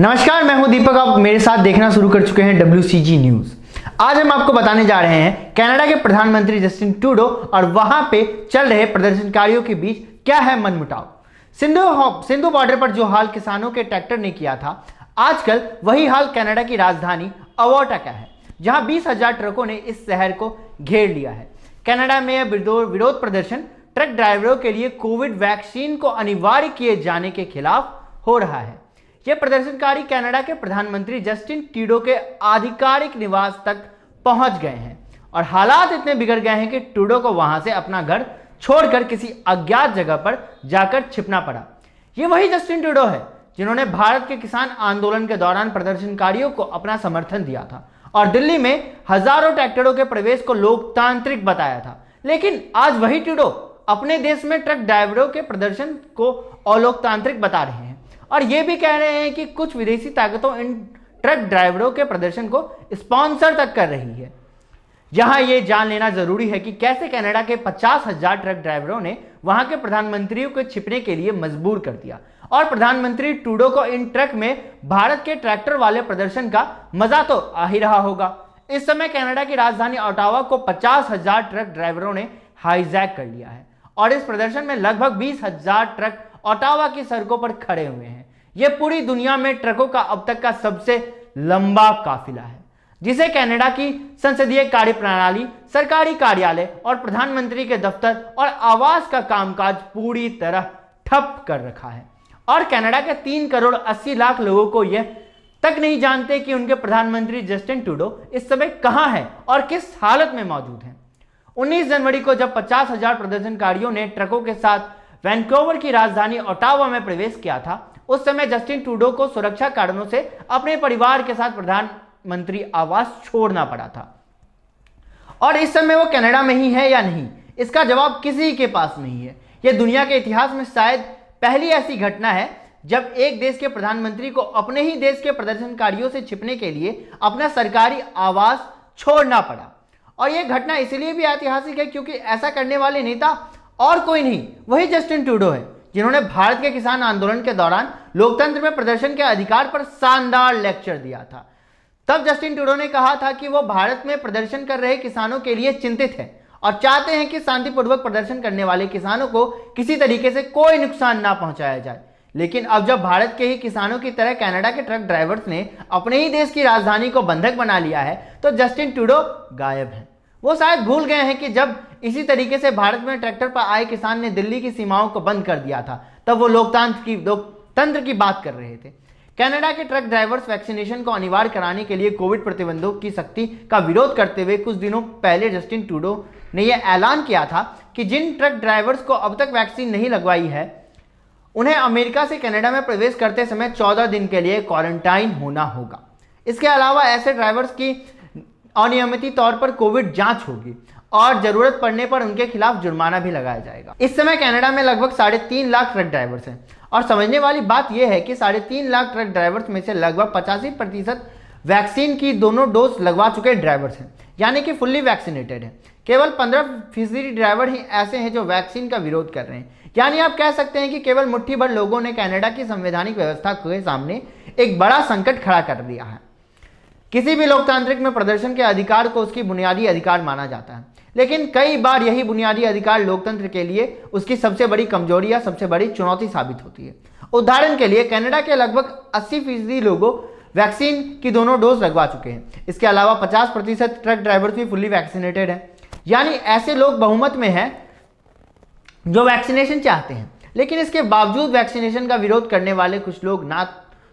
नमस्कार, मैं हूं दीपक। आप मेरे साथ देखना शुरू कर चुके हैं WCG न्यूज। आज हम आपको बताने जा रहे हैं कनाडा के प्रधानमंत्री जस्टिन ट्रूडो और वहां पे चल रहे प्रदर्शनकारियों के बीच क्या है मनमुटाव। सिंधु बॉर्डर पर जो हाल किसानों के ट्रैक्टर ने किया था, आजकल वही हाल कनाडा की राजधानी ओटावा का है, जहां 20,000 ट्रकों ने इस शहर को घेर लिया है। कनाडा में यह विरोध प्रदर्शन ट्रक ड्राइवरों के लिए कोविड वैक्सीन को अनिवार्य किए जाने के खिलाफ हो रहा है। ये प्रदर्शनकारी कनाडा के प्रधानमंत्री जस्टिन ट्रूडो के आधिकारिक निवास तक पहुंच गए हैं और हालात इतने बिगड़ गए हैं कि ट्रूडो को वहां से अपना घर छोड़कर किसी अज्ञात जगह पर जाकर छिपना पड़ा। ये वही जस्टिन ट्रूडो है जिन्होंने भारत के किसान आंदोलन के दौरान प्रदर्शनकारियों को अपना समर्थन दिया था और दिल्ली में हजारों ट्रैक्टरों के प्रवेश को लोकतांत्रिक बताया था। लेकिन आज वही ट्रूडो अपने देश में ट्रक ड्राइवरों के प्रदर्शन को अलोकतांत्रिक बता रहे हैं और यह भी कह रहे हैं कि कुछ विदेशी ताकतों इन ट्रक ड्राइवरों के प्रदर्शन को स्पॉन्सर तक कर रही है। यहां यह जान लेना जरूरी है कि कैसे कनाडा के 50,000 ट्रक ड्राइवरों ने वहां के प्रधानमंत्रियों को छिपने के लिए मजबूर कर दिया और प्रधानमंत्री ट्रूडो को इन ट्रक में भारत के ट्रैक्टर वाले प्रदर्शन का मजा तो आ ही रहा होगा। इस समय कनाडा की राजधानी ओटावा को 50,000 ट्रक ड्राइवरों ने हाईजैक कर लिया है और इस प्रदर्शन में लगभग 20,000 ट्रक ओटावा की सड़कों पर खड़े हुए हैं। यह पूरी दुनिया में ट्रकों का अब तक का सबसे लंबा काफिला है, जिसे कनाडा की संसदीय कार्यप्रणाली, सरकारी कार्यालय और प्रधानमंत्री के दफ्तर और आवास का कामकाज पूरी तरह ठप कर रखा है। और कनाडा के 3 करोड़ 80 लाख लोगों को यह तक नहीं जानते कि उनके प्रधानमंत्री जस्टिन ट्रूडो इस समय कहां है और किस हालत में मौजूद हैं। 19 जनवरी को जब 50,000 प्रदर्शनकारियों ने ट्रकों के साथ वैनकूवर की राजधानी ओटावा में प्रवेश किया था, उस समय जस्टिन ट्रूडो को सुरक्षा कारणों से अपने परिवार के साथ प्रधानमंत्री आवास छोड़ना पड़ा था। और इस समय वो कनाडा में ही है या नहीं, इसका जवाब किसी के पास नहीं है। यह दुनिया के इतिहास में शायद पहली ऐसी घटना है जब एक देश के प्रधानमंत्री को अपने ही देश के प्रदर्शनकारियों से छिपने के लिए अपना सरकारी आवास छोड़ना पड़ा। और यह घटना इसलिए भी ऐतिहासिक है क्योंकि ऐसा करने वाले नेता और कोई नहीं, वही जस्टिन ट्रूडो है, जिन्होंने भारत के किसान आंदोलन के दौरान लोकतंत्र में प्रदर्शन के अधिकार पर शानदार लेक्चर दिया था। तब जस्टिन ट्रूडो ने कहा था कि वो भारत में प्रदर्शन कर रहे किसानों के लिए चिंतित है और चाहते हैं कि शांतिपूर्वक प्रदर्शन करने वाले किसानों को किसी तरीके से कोई नुकसान ना पहुंचाया जाए। लेकिन अब जब भारत के ही किसानों की तरह कनाडा के ट्रक ड्राइवर्स ने अपने ही देश की राजधानी को बंधक बना लिया है, तो जस्टिन ट्रूडो गायब है। वो शायद भूल गए हैं कि जब इसी तरीके से भारत में ट्रैक्टर पर आए किसान ने दिल्ली की सीमाओं को बंद कर दिया था, तब वो लोकतंत्र की बात कर रहे थे। कनाडा के ट्रक ड्राइवर्स वैक्सीनेशन को अनिवार्य कराने के लिए कोविड प्रतिबंधों की सख्ती का विरोध करते हुए कुछ दिनों पहले जस्टिन ट्रूडो ने यह ऐलान किया था कि जिन ट्रक ड्राइवर्स को अब तक वैक्सीन नहीं लगवाई है, उन्हें अमेरिका से कनाडा में प्रवेश करते समय 14 दिन के लिए क्वारंटाइन होना होगा। इसके अलावा ऐसे ड्राइवर्स की अनियमित तौर पर कोविड जांच होगी और जरूरत पड़ने पर उनके खिलाफ जुर्माना भी लगाया जाएगा। इस समय कनाडा में लगभग 3.5 लाख ट्रक ड्राइवर्स हैं और समझने वाली बात यह है कि 3.5 लाख ट्रक ड्राइवर्स में से लगभग 85% वैक्सीन की दोनों डोज लगवा चुके ड्राइवर्स हैं, यानी कि फुल्ली वैक्सीनेटेड है। केवल 15% ड्राइवर ही ऐसे हैं जो वैक्सीन का विरोध कर रहे हैं। यानी आप कह सकते हैं कि केवल मुट्ठी भर लोगों ने कनाडा की संवैधानिक व्यवस्था के सामने एक बड़ा संकट खड़ा कर दिया है। किसी भी लोकतांत्रिक में प्रदर्शन के अधिकार को उसकी बुनियादी अधिकार माना जाता है, लेकिन कई बार यही बुनियादी अधिकार लोकतंत्र के लिए उसकी सबसे बड़ी कमजोरी या सबसे बड़ी चुनौती साबित होती है। उदाहरण के लिए कनाडा के लगभग 80% लोगों वैक्सीन की दोनों डोज लगवा चुके हैं। इसके अलावा 50% ट्रक ड्राइवर्स भी फुल्ली वैक्सीनेटेड हैं, यानी ऐसे लोग बहुमत में हैं जो वैक्सीनेशन चाहते हैं। लेकिन इसके बावजूद वैक्सीनेशन का विरोध करने वाले कुछ लोग ना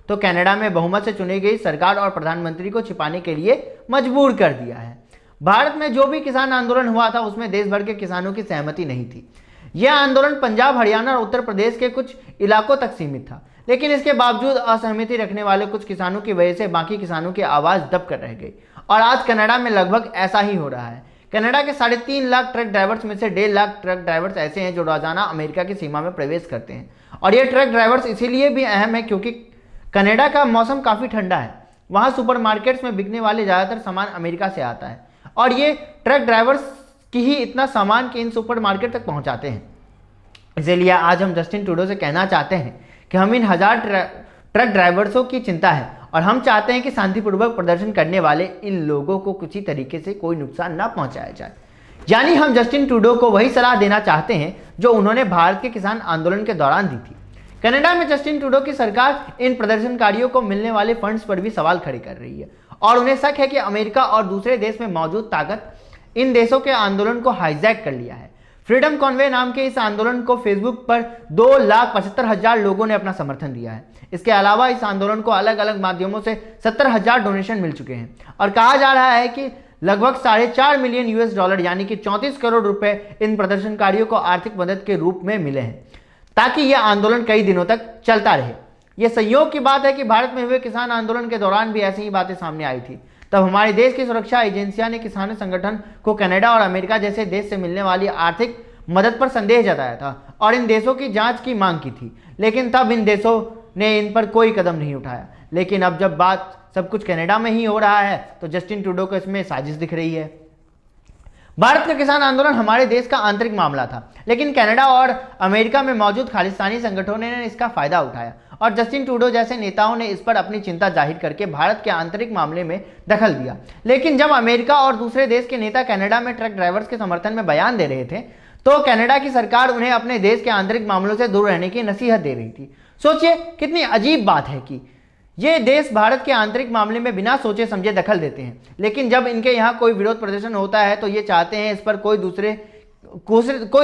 तो कनाडा में बहुमत से चुनी गई सरकार और प्रधानमंत्री को छिपाने के लिए मजबूर कर दिया है। भारत में जो भी किसान आंदोलन हुआ था उसमें देश भर के किसानों की सहमति नहीं थी। यह आंदोलन पंजाब, हरियाणा और उत्तर प्रदेश के कुछ इलाकों तक सीमित था, लेकिन इसके बावजूद असहमति रखने वाले कुछ किसानों की वजह से बाकी किसानों की आवाज दब कर रह गई और आज कनाडा में लगभग ऐसा ही हो रहा है। कनाडा के 3.5 लाख ट्रक ड्राइवर्स में से 1.5 लाख ट्रक ड्राइवर्स ऐसे हैं जो रोजाना अमेरिका की सीमा में प्रवेश करते हैं। और ये ट्रक ड्राइवर्स इसीलिए भी अहम है क्योंकि कनाडा का मौसम काफी ठंडा है। वहां सुपरमार्केट्स में बिकने वाले ज्यादातर सामान अमेरिका से आता है और ये ट्रक ड्राइवर्स की ही इतना सामान कि इन सुपरमार्केट तक पहुंचाते हैं। इसलिए आज हम जस्टिन ट्रूडो से कहना चाहते हैं कि हम इन 1000 ट्रक ड्राइवर्सों की चिंता है और हम चाहते हैं कि शांतिपूर्वक प्रदर्शन करने वाले इन लोगों को किसी तरीके से कोई नुकसान ना पहुंचाया जाए। यानी हम जस्टिन ट्रूडो को वही सलाह देना चाहते हैं जो उन्होंने भारत के किसान आंदोलन के दौरान दी थी। कनाडा में जस्टिन ट्रूडो की सरकार इन प्रदर्शनकारियों को मिलने वाले फंड्स पर भी सवाल खड़े कर रही है और उन्हें शक है कि अमेरिका और दूसरे देश में मौजूद ताकत इन देशों के आंदोलन को हाईजैक कर लिया है। फ्रीडम कॉन्वे नाम के इस आंदोलन को फेसबुक पर 2,75,000 लोगों ने अपना समर्थन दिया है। इसके अलावा इस आंदोलन को अलग अलग माध्यमों से 70,000 डोनेशन मिल चुके हैं और कहा जा रहा है कि लगभग $4.5 मिलियन US यानी कि 34 करोड़ रुपए इन प्रदर्शनकारियों को आर्थिक मदद के रूप में मिले हैं ताकि यह आंदोलन कई दिनों तक चलता रहे। यह संयोग की बात है कि भारत में हुए किसान आंदोलन के दौरान भी ऐसी ही बातें सामने आई थी। तब हमारे देश की सुरक्षा एजेंसियां ने किसान संगठन को कनाडा और अमेरिका जैसे देश से मिलने वाली आर्थिक मदद पर संदेह जताया था और इन देशों की जांच की मांग की थी, लेकिन तब इन देशों ने इन पर कोई कदम नहीं उठाया। लेकिन अब जब बात सब कुछ कनाडा में ही हो रहा है तो जस्टिन ट्रूडो को इसमें साजिश दिख रही है। भारत का किसान आंदोलन हमारे देश का आंतरिक मामला था, लेकिन कनाडा और अमेरिका में मौजूद खालिस्तानी संगठनों ने इसका फायदा उठाया और जस्टिन ट्रूडो जैसे नेताओं ने इस पर अपनी चिंता जाहिर करके भारत के आंतरिक मामले में दखल दिया। लेकिन जब अमेरिका और दूसरे देश के नेता कनाडा में ट्रक ड्राइवर्स के समर्थन में बयान दे रहे थे तो कनाडा की सरकार उन्हें अपने देश के आंतरिक मामलों से दूर रहने की नसीहत दे रही थी। सोचिए कितनी अजीब बात है कि ये देश भारत के आंतरिक मामले में बिना सोचे समझे दखल देते हैं, लेकिन जब इनके यहाँ कोई विरोध प्रदर्शन होता है तो ये चाहते हैं इस पर कोई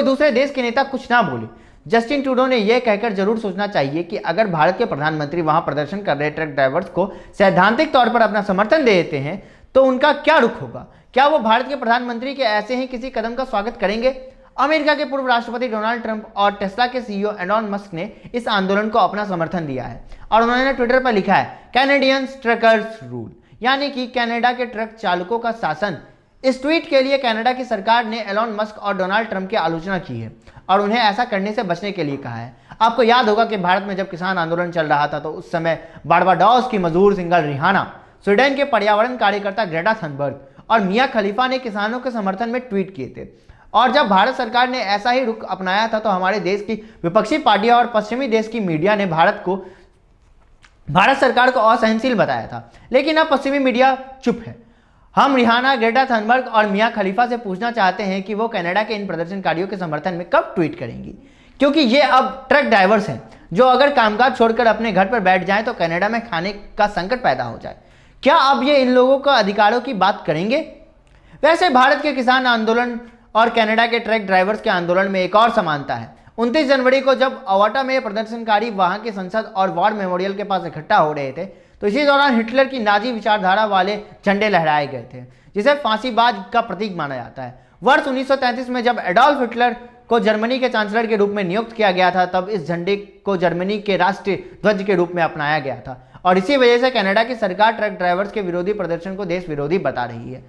दूसरे देश के नेता कुछ ना बोले। जस्टिन ट्रूडो ने यह कहकर जरूर सोचना चाहिए कि अगर भारत के प्रधानमंत्री वहां प्रदर्शन कर रहे ट्रक ड्राइवर्स को सैद्धांतिक तौर पर अपना समर्थन देते हैं तो उनका क्या रुख होगा। क्या वो भारत के प्रधानमंत्री के ऐसे ही किसी कदम का स्वागत करेंगे? अमेरिका के पूर्व राष्ट्रपति डोनाल्ड ट्रंप और टेस्ला के सीईओ एलॉन मस्क ने इस आंदोलन को अपना समर्थन दिया है और उन्होंने ट्विटर पर लिखा है कैनेडियंस ट्रकर्स रूल, यानी कि कनाडा के ट्रक चालकों का शासन। इस ट्वीट के लिए कनाडा की सरकार ने एलॉन मस्क और डोनाल्ड ट्रंप की आलोचना की है और उन्हें ऐसा करने से बचने के लिए कहा है। आपको याद होगा कि भारत में जब किसान आंदोलन चल रहा था तो उस समय बारबाडोस की मजदूर सिंगल रिहाना, स्वीडन के पर्यावरण कार्यकर्ता ग्रेटा थनबर्ग और मिया खलीफा ने किसानों के समर्थन में ट्वीट किए थे। और जब भारत सरकार ने ऐसा ही रुख अपनाया था तो हमारे देश की विपक्षी पार्टियां और पश्चिमी देश की मीडिया ने भारत सरकार को असहनशील बताया था। लेकिन अब पश्चिमी मीडिया चुप है। हम रिहाना, ग्रेटा थनबर्ग और मिया खलीफा से पूछना चाहते हैं कि वो कनाडा के इन प्रदर्शनकारियों के समर्थन में कब ट्वीट करेंगी, क्योंकि ये अब ट्रक ड्राइवर्स हैं जो अगर कामकाज छोड़कर अपने घर पर बैठ जाएं तो कनाडा में खाने का संकट पैदा हो जाए। क्या अब ये इन लोगों का अधिकारों की बात करेंगे? वैसे भारत के किसान आंदोलन और कनाडा के ट्रक ड्राइवर्स के आंदोलन में एक और समानता है। 29 जनवरी को जब ओवाटा में प्रदर्शनकारी वहां की संसद और वॉर मेमोरियल के पास इकट्ठा हो रहे थे तो इसी दौरान हिटलर की नाजी विचारधारा वाले झंडे लहराए गए थे, जिसे फांसीबाज का प्रतीक माना जाता है। वर्ष 1933 में जब एडोल्फ हिटलर को जर्मनी के चांसलर के रूप में नियुक्त किया गया था तब इस झंडे को जर्मनी के राष्ट्रीय ध्वज के रूप में अपनाया गया था और इसी वजह से कनाडा की सरकार ट्रक ड्राइवर्स के विरोधी प्रदर्शन को देश विरोधी बता रही है।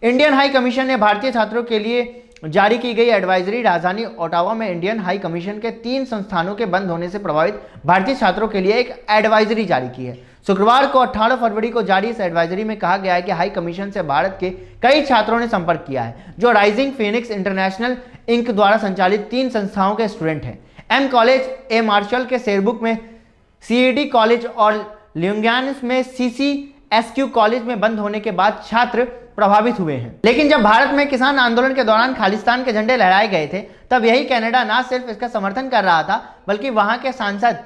इंडियन हाई कमीशन ने भारतीय छात्रों के लिए जारी की गई एडवाइजरी राजधानी ओटावा में इंडियन हाई कमीशन के 3 संस्थानों के बंद होने से प्रभावित भारतीय छात्रों के लिए एक एडवाइजरी जारी की है। शुक्रवार को 18 फरवरी को जारी इस एडवाइजरी में कहा गया है कि हाई कमीशन से भारत के कई छात्रों ने संपर्क किया है जो राइजिंग फीनिक्स इंटरनेशनल इंक द्वारा संचालित 3 संस्थाओं के स्टूडेंट हैं। एम कॉलेज, ए मार्शल के सेरबुक में, सीईडी कॉलेज और ल्यूंग्यानिस में सीसीएसक्यू कॉलेज में बंद होने के बाद छात्र प्रभावित हुए हैं। लेकिन जब भारत में किसान आंदोलन के दौरान खालिस्तान के झंडे लहराए गए थे तब यही कनाडा न सिर्फ इसका समर्थन कर रहा था बल्कि वहां के सांसद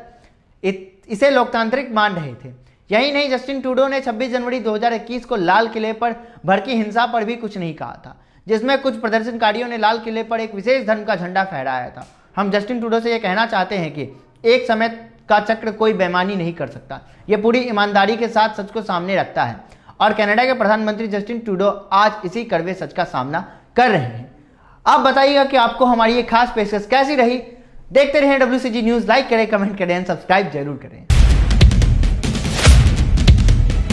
इसे लोकतांत्रिक मान रहे थे। यही नहीं, जस्टिन ट्रूडो ने 26 जनवरी 2021 को लाल किले पर भड़की हिंसा पर भी कुछ नहीं कहा था, जिसमें कुछ प्रदर्शनकारियों ने लाल किले पर एक विशेष धर्म का झंडा फहराया था। हम जस्टिन ट्रूडो से यह कहना चाहते हैं कि एक समय का चक्र कोई बेईमानी नहीं कर सकता। यह पूरी ईमानदारी के साथ सच को सामने रखता है और कनाडा के प्रधानमंत्री जस्टिन ट्रूडो आज इसी कड़वे सच का सामना कर रहे हैं। आप बताइएगा कि आपको हमारी ये खास पेशकश कैसी रही। देखते रहें WCG न्यूज़, लाइक करें, कमेंट करें, सब्सक्राइब जरूर करें।